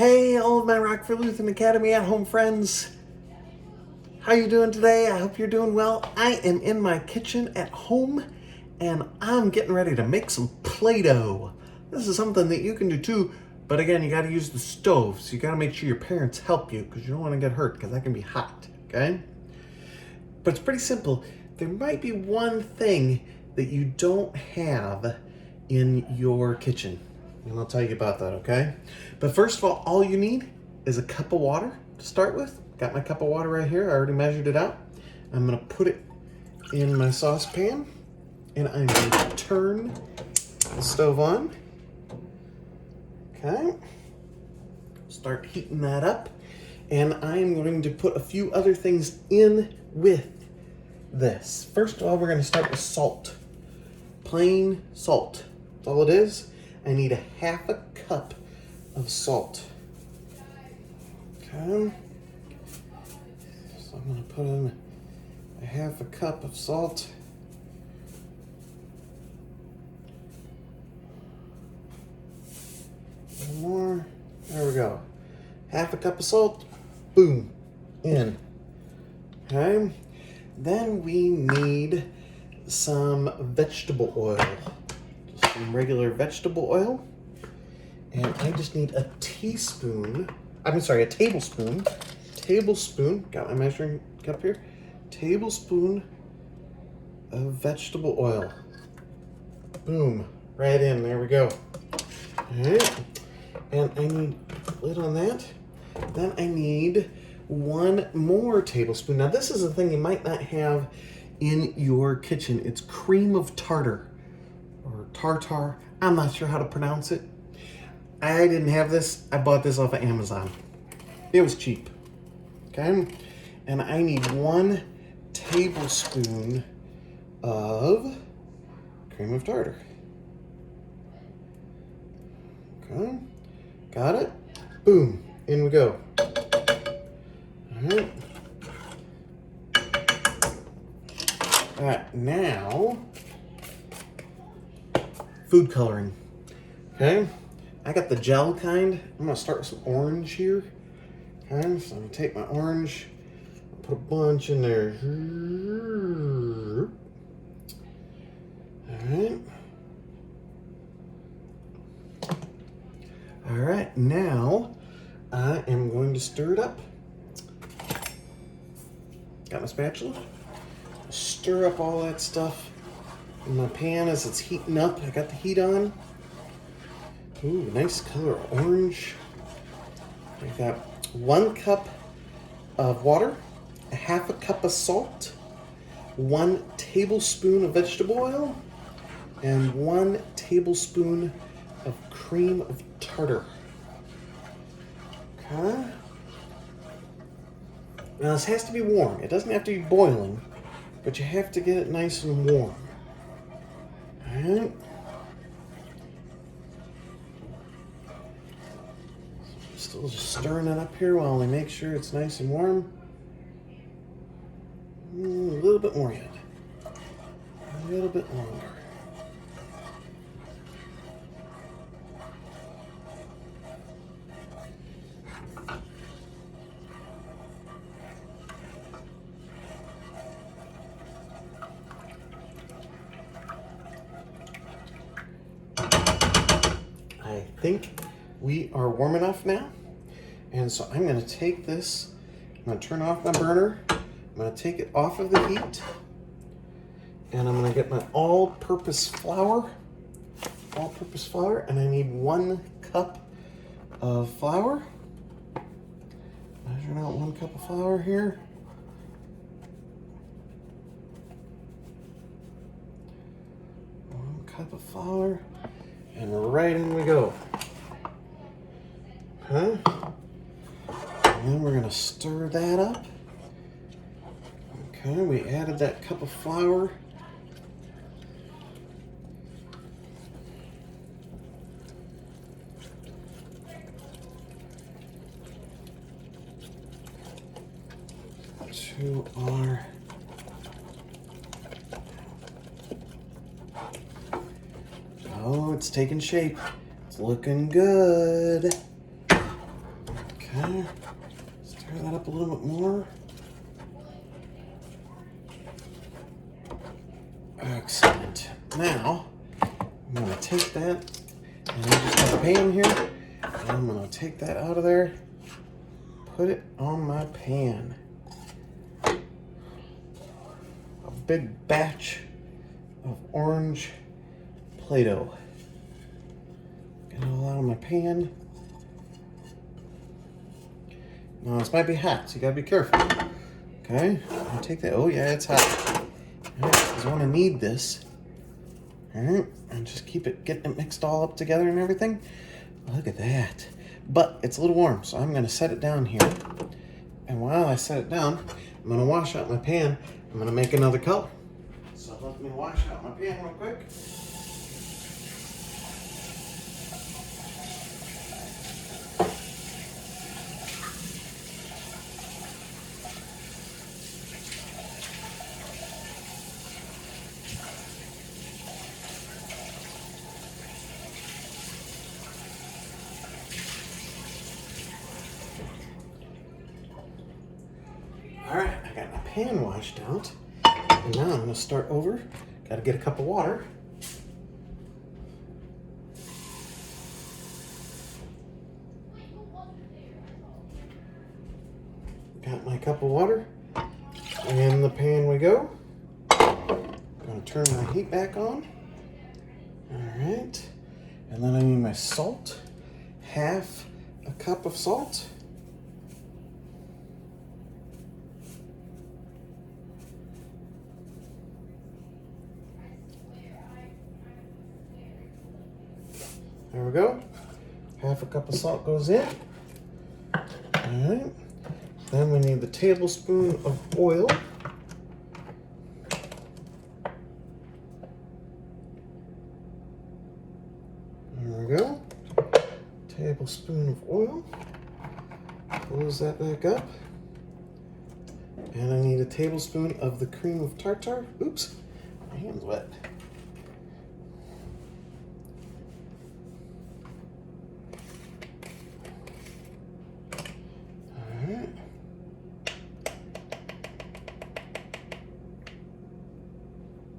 Hey, all of my Rockford Lutheran Academy at-home friends. How you doing today? I hope you're doing well. I am in my kitchen at home, and I'm getting ready to make some Play-Doh. This is something that you can do too, but again, you got to use the stove, so you got to make sure your parents help you because you don't want to get hurt because that can be hot, okay? But it's pretty simple. There might be one thing that you don't have in your kitchen, and I'll tell you about that, okay? But first of all you need is a cup of water to start with. Got my cup of water right here. I already measured it out. I'm gonna put it in my saucepan, and I'm gonna turn the stove on. Okay. Start heating that up, and I'm going to put a few other things in with this. First of all, we're gonna start with salt. Plain salt. That's all it is. I need a half a cup of salt. Okay. So I'm gonna put in a half a cup of salt. A little more. There we go. Half a cup of salt. Boom. In. Okay. Then we need some vegetable oil. Just some regular vegetable oil. And I just need a tablespoon. Got my measuring cup here. Tablespoon of vegetable oil. Boom. Right in. There we go. All right. And I need a lid on that. Then I need one more tablespoon. Now this is a thing you might not have in your kitchen. It's cream of tartar or tartar. I'm not sure how to pronounce it. I didn't have this. I bought this off of Amazon. It was cheap. Okay. And I need 1 tablespoon of cream of tartar. Okay. Got it? Boom. In we go. All right. All right. Now, food coloring. Okay. I got the gel kind. I'm gonna start with some orange here. Okay, so I'm gonna take my orange, put a bunch in there. All right, now I am going to stir it up. Got my spatula. Stir up all that stuff in my pan as it's heating up. I got the heat on. Ooh, nice color of orange. I got 1 cup of water, a half a cup of salt, 1 tablespoon of vegetable oil, and 1 tablespoon of cream of tartar. Okay. Now this has to be warm. It doesn't have to be boiling, but you have to get it nice and warm. All right. Still just stirring it up here while I make sure it's nice and warm. A little bit more yet. A little bit longer. I think we are warm enough now. And so I'm gonna take this, I'm gonna turn off my burner, I'm gonna take it off of the heat, and I'm gonna get my all-purpose flour, and I need 1 cup of flour. Measuring out 1 cup of flour here. One cup of flour, and right in we go. Huh? And then we're gonna stir that up. Okay, we added that cup of flour. To our oh, it's taking shape. It's looking good. Okay, stir that up a little bit more. Excellent. Now, I'm going to take that, and I just have a pan here, and I'm going to take that out of there, put it on my pan. A big batch of orange Play-Doh. Get it all out of my pan. Now, this might be hot, so you gotta be careful. Okay, I'll take that. Oh, yeah, it's hot. All right, because I want to knead this. All right, and just keep it, getting it mixed all up together and everything. Look at that. But it's a little warm, so I'm going to set it down here. And while I set it down, I'm going to wash out my pan. I'm going to make another color. So let me wash out my pan real quick. All right, I got my pan washed out, and now I'm going to start over. Got to get a cup of water. Got my cup of water. In the pan we go. Going to turn my heat back on. All right, and then I need my salt. Half a cup of salt. There we go. Half a cup of salt goes in. All right. Then we need the tablespoon of oil. There we go. Tablespoon of oil. Close that back up. And I need a tablespoon of the cream of tartar. Oops, my hand's wet.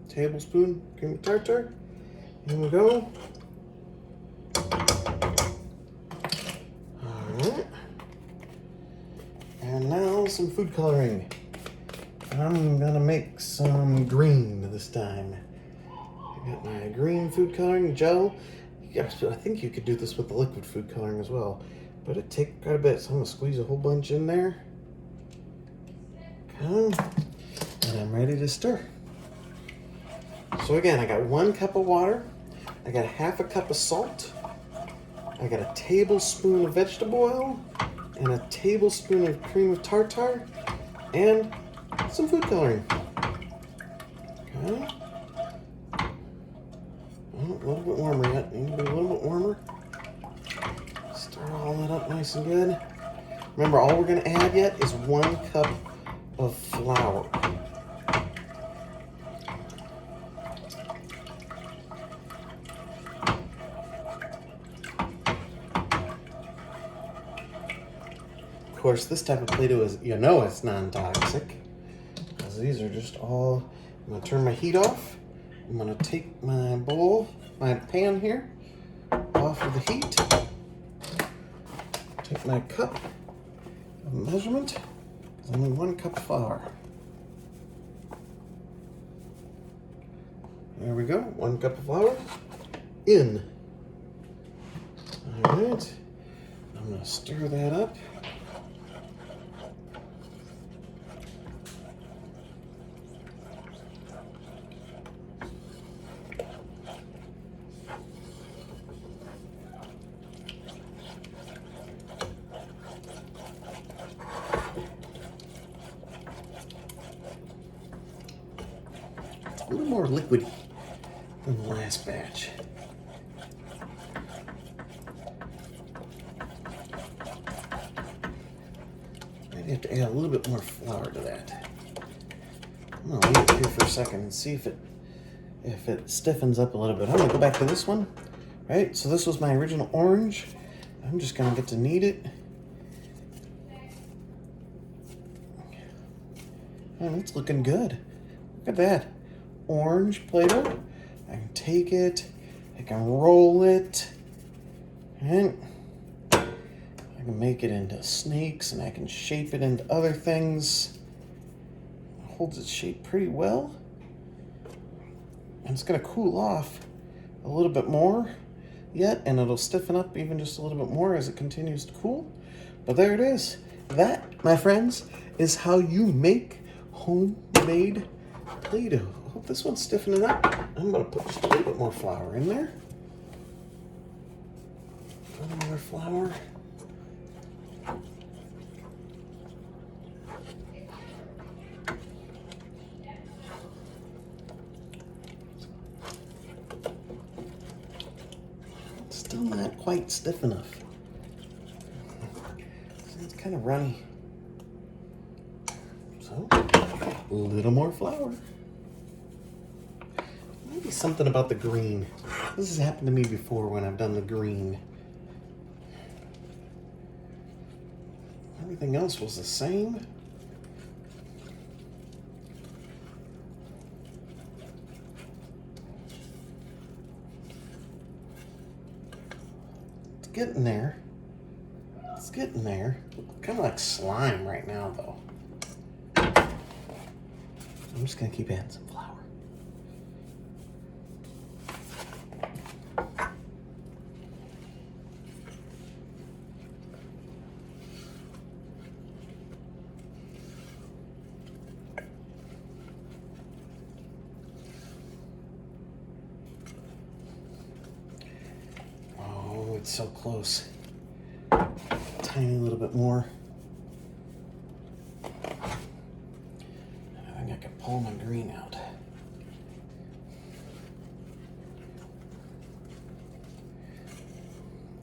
Tablespoon cream of tartar. Here we go. Alright. And now some food coloring. I'm gonna make some green this time. I got my green food coloring gel. I think you could do this with the liquid food coloring as well, but it takes quite a bit, so I'm gonna squeeze a whole bunch in there. Okay. And I'm ready to stir. So again, I got 1 cup of water, I got half a cup of salt, I got a tablespoon of vegetable oil, and a tablespoon of cream of tartar, and some food coloring. Okay. Oh, a little bit warmer yet. Need to be a little bit warmer. Stir all that up nice and good. Remember, all we're going to add yet is 1 cup of flour. Of course, this type of Play-Doh is, it's non-toxic, because these are just all. I'm going to turn my heat off. I'm going to take my bowl, my pan here, off of the heat. Take my cup of measurement. I need 1 cup of flour. There we go, 1 cup of flour in. All right, I'm going to stir that up. A little more liquidy than the last batch. Maybe have to add a little bit more flour to that. I'm gonna leave it here for a second and see if it stiffens up a little bit. I'm gonna go back to this one, right? So this was my original orange. I'm just gonna get to knead it And it's looking good. Look at that. Orange Play-Doh. I can take it, I can roll it, and I can make it into snakes, and I can shape it into other things. It holds its shape pretty well. And it's gonna cool off a little bit more yet, and it'll stiffen up even just a little bit more as it continues to cool. But there it is. That, my friends, is how you make homemade Play-Doh. I hope this one's stiffening up. I'm gonna put just a little bit more flour in there. A little more flour. Still not quite stiff enough. It's kind of runny. So, a little more flour. Maybe something about the green. This has happened to me before when I've done the green. Everything else was the same. It's getting there. It's getting there. Kind of like slime right now, though. I'm just gonna keep adding some flour. Oh, it's so close. Tiny little bit more. I think I can pull my green out.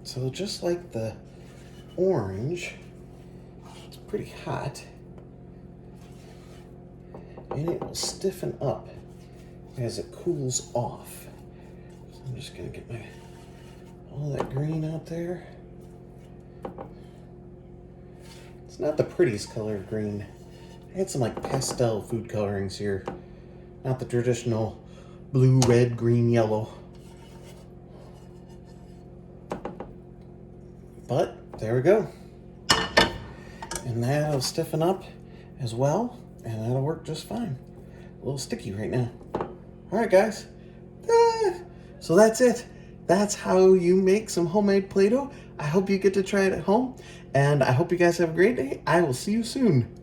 So just like the orange, it's pretty hot, and it will stiffen up as it cools off. So I'm just gonna get all that green out there. It's not the prettiest color of green. I had some like pastel food colorings here, not the traditional blue, red, green, yellow. But there we go. And that'll stiffen up as well, and that'll work just fine. A little sticky right now. All right, guys. So that's it. That's how you make some homemade Play-Doh. I hope you get to try it at home, and I hope you guys have a great day. I will see you soon.